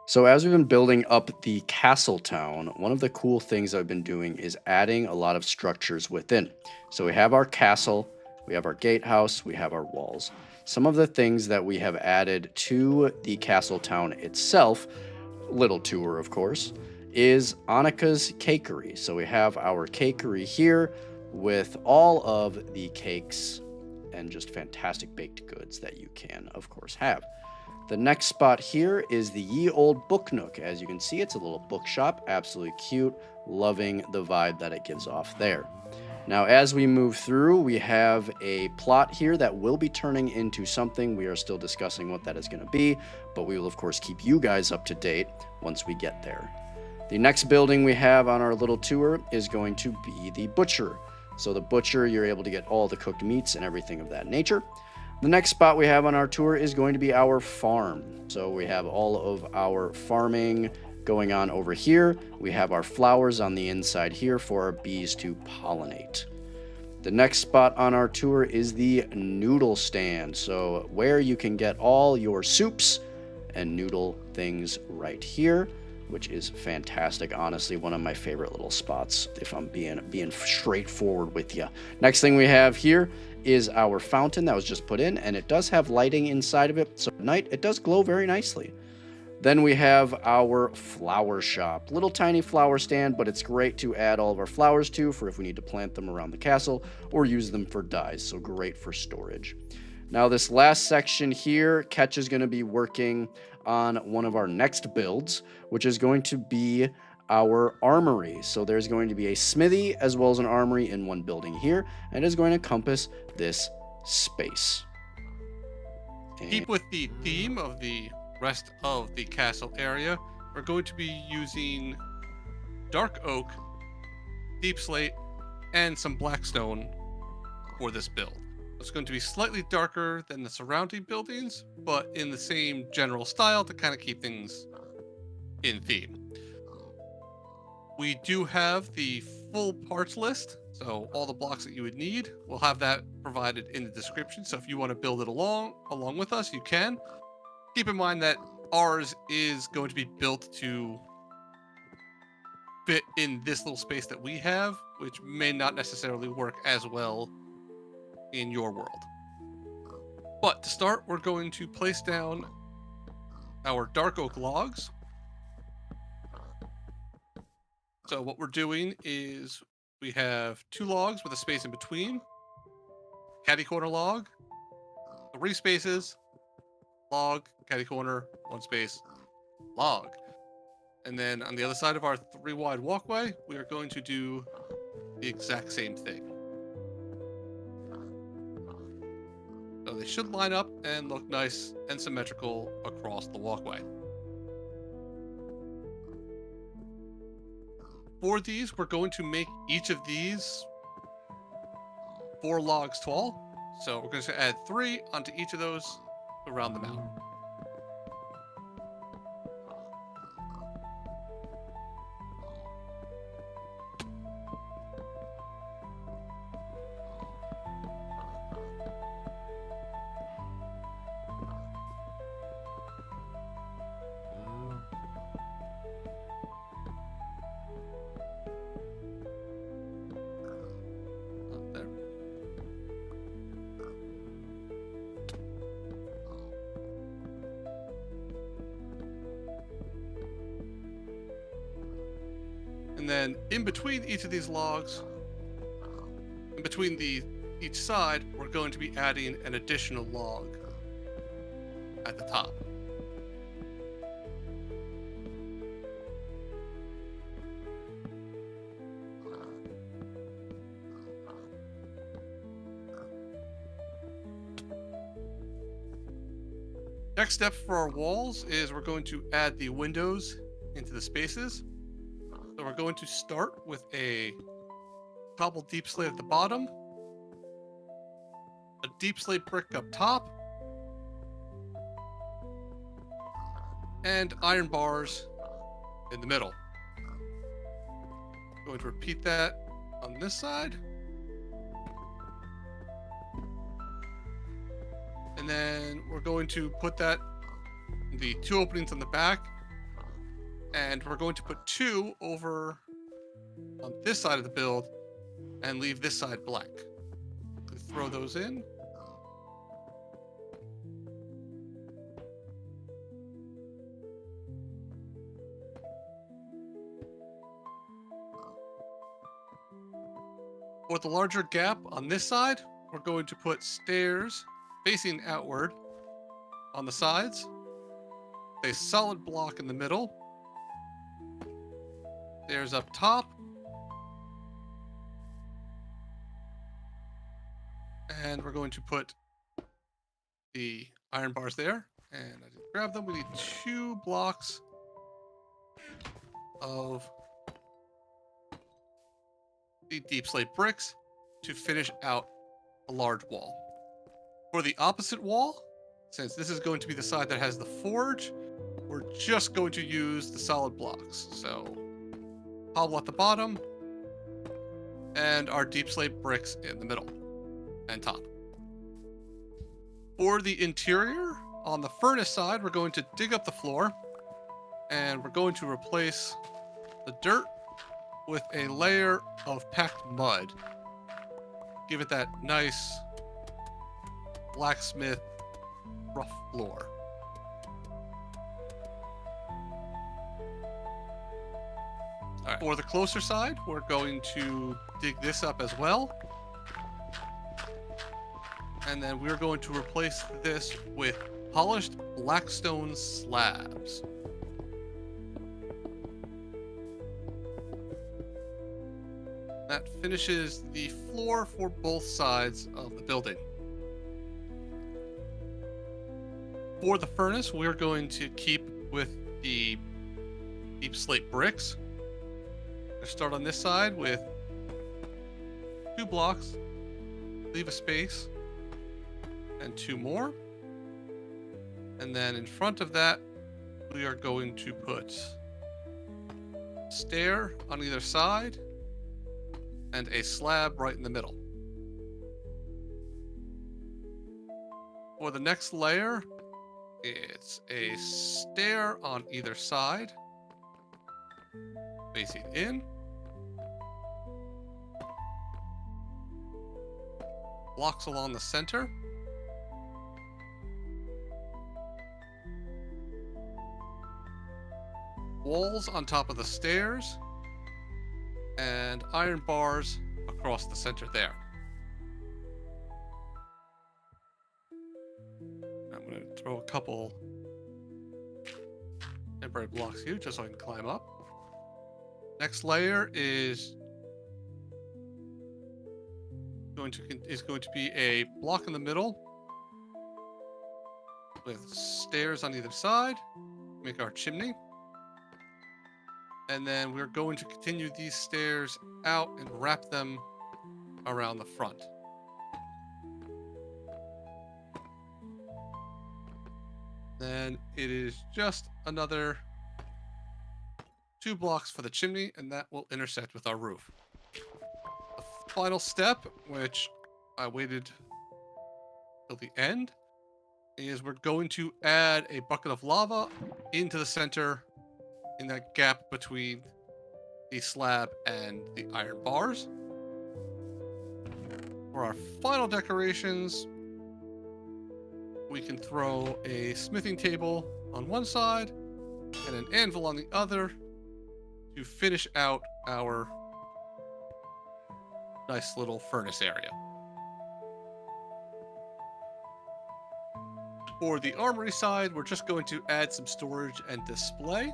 So as we've been building up the castle town, one of the cool things I've been doing is adding a lot of structures within. So we have our castle, we have our gatehouse, we have our walls. Some of the things that we have added to the castle town itself, little tour of course, is Annika's Cakery. So we have our cakery here with all of the cakes and just fantastic baked goods that you can, of course, have. The next spot here is the Ye Old Book Nook. As you can see, it's a little bookshop, absolutely cute, loving the vibe that it gives off there. Now, as we move through, we have a plot here that will be turning into something. We are still discussing what that is going to be, but we will, of course, keep you guys up to date once we get there. The next building we have on our little tour is going to be the butcher. So, the butcher, you're able to get all the cooked meats and everything of that nature. The next spot we have on our tour is going to be our farm. So we have all of our farming going on over here. We have our flowers on the inside here for our bees to pollinate. The next spot on our tour is the noodle stand. So where you can get all your soups and noodle things right here, which is fantastic. Honestly, one of my favorite little spots, if I'm being straightforward with you. Next thing we have here is our fountain that was just put in, and it does have lighting inside of it, so at night it does glow very nicely. Then we have our flower shop. Little tiny flower stand, but it's great to add all of our flowers to for if we need to plant them around the castle or use them for dyes, so great for storage. Now, this last section here, Ketch is going to be working on one of our next builds, which is going to be our armory. So there's going to be a smithy as well as an armory in one building here, and it is going to encompass this space. Keep with the theme of the rest of the castle area, we're going to be using dark oak, deep slate, and some blackstone for this build. It's going to be slightly darker than the surrounding buildings, but in the same general style to kind of keep things in theme. We do have the full parts list, so all the blocks that you would need, we'll have that provided in the description. So if you want to build it along with us, you can. Keep in mind that ours is going to be built to fit in this little space that we have, which may not necessarily work as well in your world. But to start, we're going to place down our dark oak logs. So what we're doing is we have 2 logs with a space in between, catty corner log, 3 spaces, log, catty corner, 1 space, log. And then on the other side of our 3 wide walkway, we are going to do the exact same thing. So they should line up and look nice and symmetrical across the walkway. For these, we're going to make each of these 4 logs tall. So we're going to add 3 onto each of those to round them out. There. And then in between each of these logs, in between each side, we're going to be adding an additional log at the top. Next step for our walls is we're going to add the windows into the spaces. So we're going to start with a cobbled deep slate at the bottom, a deep slate brick up top, and iron bars in the middle. Going to repeat that on this side. And then we're going to put that, the 2 openings on the back, And we're going to put 2 over on this side of the build and leave this side blank. Throw those in. For the larger gap on this side, we're going to put stairs facing outward on the sides, a solid block in the middle, stairs up top, and we're going to put the iron bars there. And I didn't grab them. We need 2 blocks of the deep slate bricks to finish out a large wall. For the opposite wall, since this is going to be the side that has the forge, we're just going to use the solid blocks. So cobble at the bottom and our deep slate bricks in the middle and top. For the interior, on the furnace side, we're going to dig up the floor and we're going to replace the dirt with a layer of packed mud. Give it that nice blacksmith rough floor. All right. For the closer side, we're going to dig this up as well. And then we're going to replace this with polished blackstone slabs. That finishes the floor for both sides of the building. For the furnace, we're going to keep with the deep slate bricks. We'll start on this side with 2 blocks, leave a space, and 2 more. And then in front of that, we are going to put a stair on either side and a slab right in the middle. For the next layer, it's a stair on either side, facing in. Blocks along the center. Walls on top of the stairs. And iron bars across the center there. I'm going to throw a couple temporary blocks here just so I can climb up. Next layer is going to be a block in the middle with stairs on either side. Make our chimney. And then we're going to continue these stairs out and wrap them around the front. Then it is just another 2 blocks for the chimney, and that will intersect with our roof. The final step, which I waited till the end, is we're going to add a bucket of lava into the center in that gap between the slab and the iron bars. For our final decorations, we can throw a smithing table on one side and an anvil on the other to finish out our nice little furnace area. For the armory side, we're just going to add some storage and display.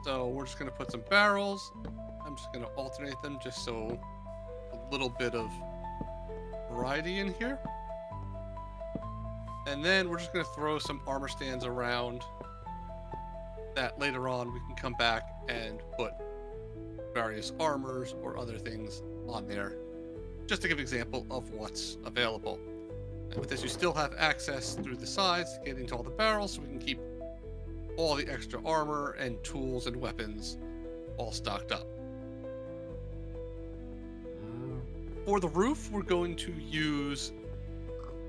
So we're just going to put some barrels. I'm just going to alternate them just so a little bit of variety in here. And then we're just going to throw some armor stands around that later on we can come back and put various armors or other things on there just to give an example of what's available. And with this, you still have access through the sides to get into all the barrels so we can keep all the extra armor and tools and weapons all stocked up. For the roof, we're going to use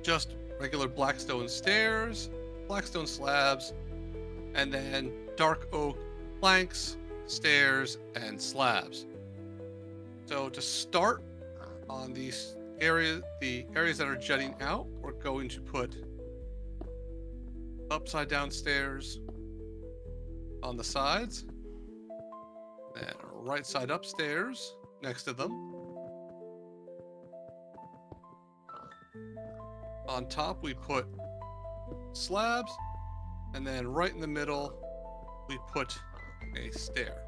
just regular blackstone stairs, blackstone slabs, and then dark oak planks, stairs, and slabs. So to start on these areas, the areas that are jutting out, we're going to put upside down stairs on the sides, then right side upstairs next to them. On top, we put slabs, and then right in the middle, we put a stair.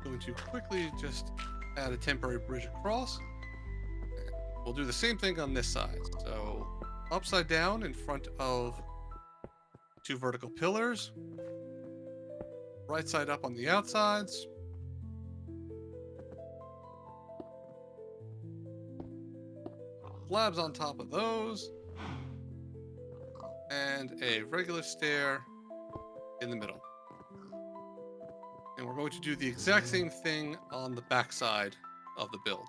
Going to quickly just add a temporary bridge across. We'll do the same thing on this side. So upside down in front of 2 vertical pillars, right side up on the outsides, slabs on top of those, and a regular stair in the middle. And we're going to do the exact same thing on the back side of the build.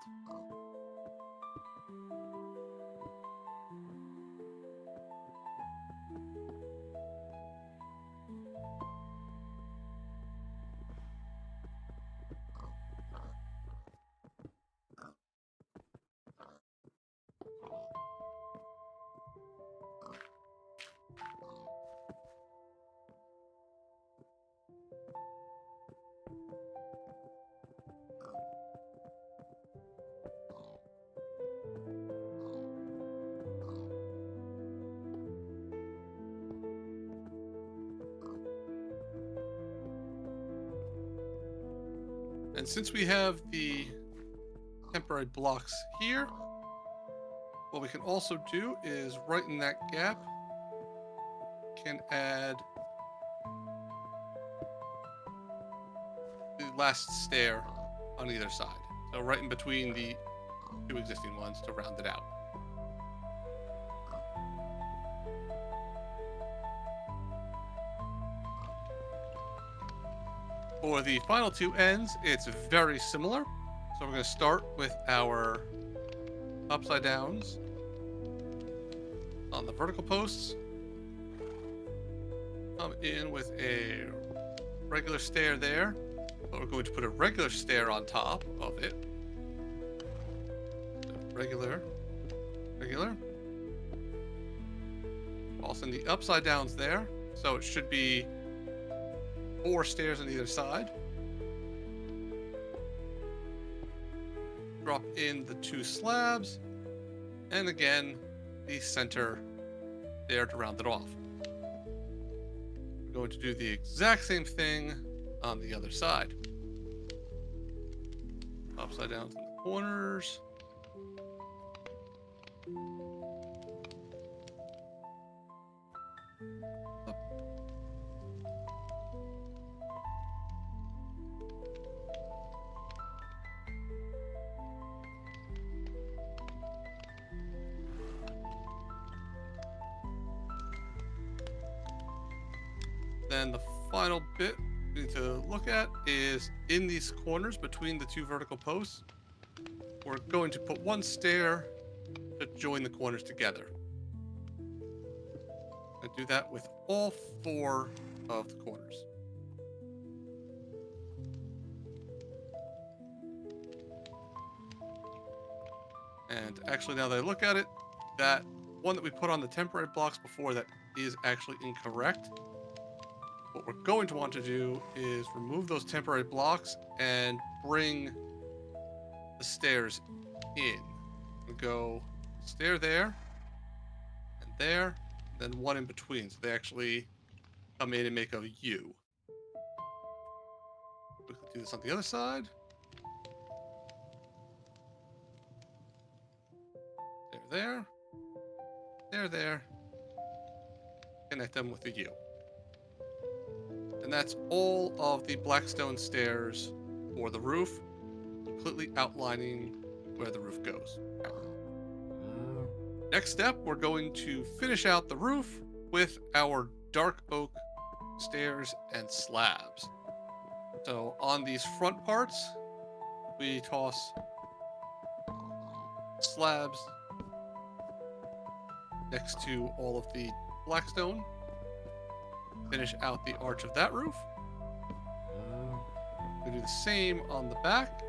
And since we have the temporary blocks here, what we can also do is right in that gap, can add the last stair on either side. So right in between the 2 existing ones to round it out. For the final 2 ends, it's very similar. So we're going to start with our upside downs on the vertical posts. Come in with a regular stair there, but we're going to put a regular stair on top of it. So regular. Also in the upside downs there, so it should be 4 stairs on either side. Drop in the 2 slabs, and again, the center there to round it off. We're going to do the exact same thing on the other side. Upside down in the corners. Up. Then the final bit we need to look at is in these corners between the 2 vertical posts, we're going to put 1 stair to join the corners together. And do that with all 4 of the corners. And actually, now that I look at it, that one that we put on the temporary blocks before, that is actually incorrect. What we're going to want to do is remove those temporary blocks and bring the stairs in. We go stair there, and then 1 in between. So they actually come in and make a U. We can do this on the other side. There. Connect them with a U. And that's all of the Blackstone stairs for the roof, completely outlining where the roof goes. Next step, we're going to finish out the roof with our dark oak stairs and slabs. So on these front parts, we toss slabs next to all of the Blackstone finish out the arch of that roof. We do the same on the back.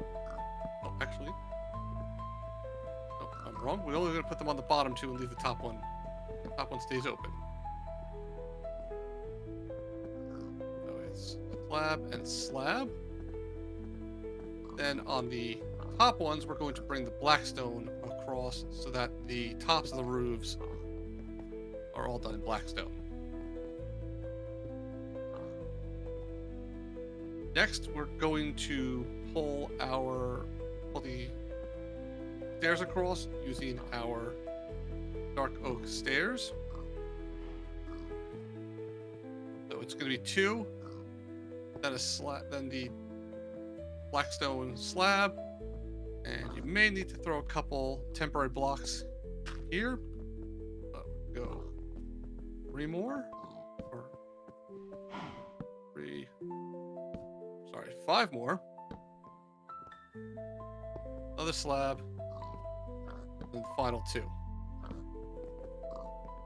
Oh, actually, no, I'm wrong. We're only going to put them on the bottom two and leave the top one. The top one stays open. So it's slab and slab. Then on the top ones, we're going to bring the blackstone across so that the tops of the roofs are all done in blackstone. Next, we're going to pull the stairs across using our dark oak stairs. So it's going to be 2, then then the blackstone slab, and you may need to throw a couple temporary blocks here. Go 3 more, or 5 more. Another slab, and the final 2.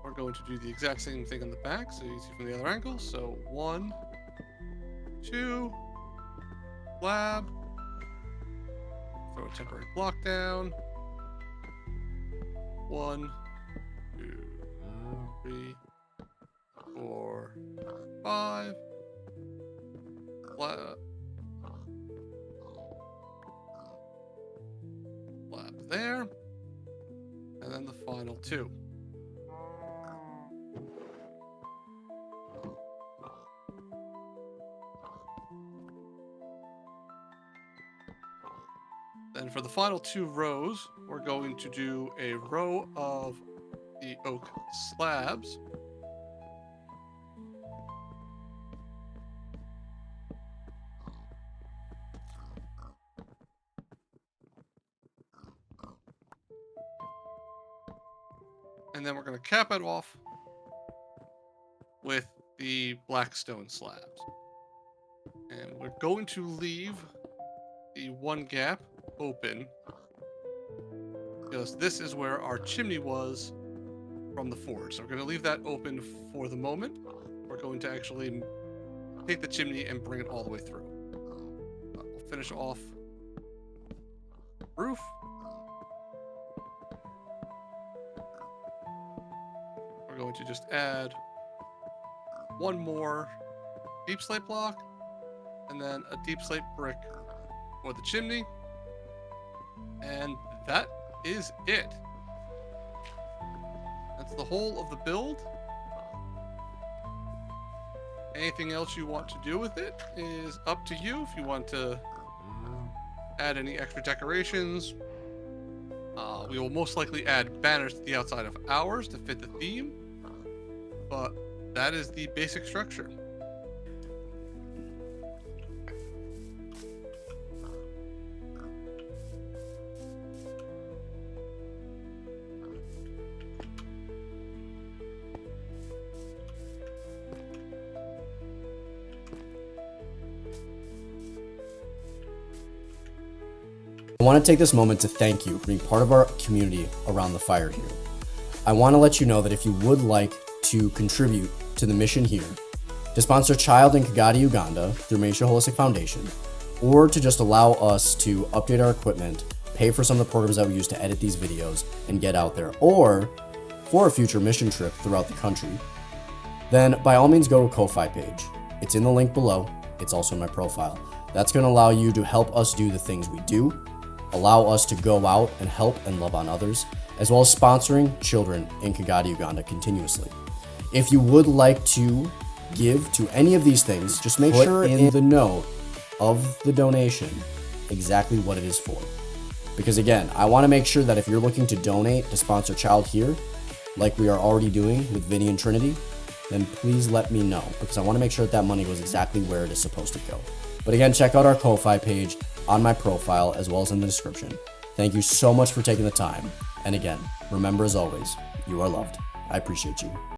We're going to do the exact same thing on the back, so you see from the other angle. So 1, 2, slab, throw a temporary block down. 1, 2, 3, 4, 5. Slab there, and then the final 2. Then for the final 2 rows, we're going to do a row of the oak slabs. And then we're going to cap it off with the blackstone slabs. And we're going to leave the one gap open because this is where our chimney was from the forge. So we're going to leave that open for the moment. We're going to actually take the chimney and bring it all the way through. We'll finish off roof. We're going to just add 1 more deep slate block and then a deep slate brick for the chimney. And that is it. That's the whole of the build. Anything else you want to do with it is up to you. If you want to add any extra decorations, we will most likely add banners to the outside of ours to fit the theme. But that is the basic structure. I want to take this moment to thank you for being part of our community around the fire here. I want to let you know that if you would like to contribute to the mission here, to sponsor a child in Kagadi, Uganda through Maisha Holistic Foundation, or to just allow us to update our equipment, pay for some of the programs that we use to edit these videos and get out there, or for a future mission trip throughout the country, then by all means go to a Ko-Fi page. It's in the link below. It's also in my profile. That's going to allow you to help us do the things we do, allow us to go out and help and love on others, as well as sponsoring children in Kagadi, Uganda continuously. If you would like to give to any of these things, just make sure in the note of the donation exactly what it is for. Because again, I want to make sure that if you're looking to donate to sponsor Child Here, like we are already doing with Vinny and Trinity, then please let me know, because I want to make sure that money goes exactly where it is supposed to go. But again, check out our Ko-Fi page on my profile as well as in the description. Thank you so much for taking the time. And again, remember as always, you are loved. I appreciate you.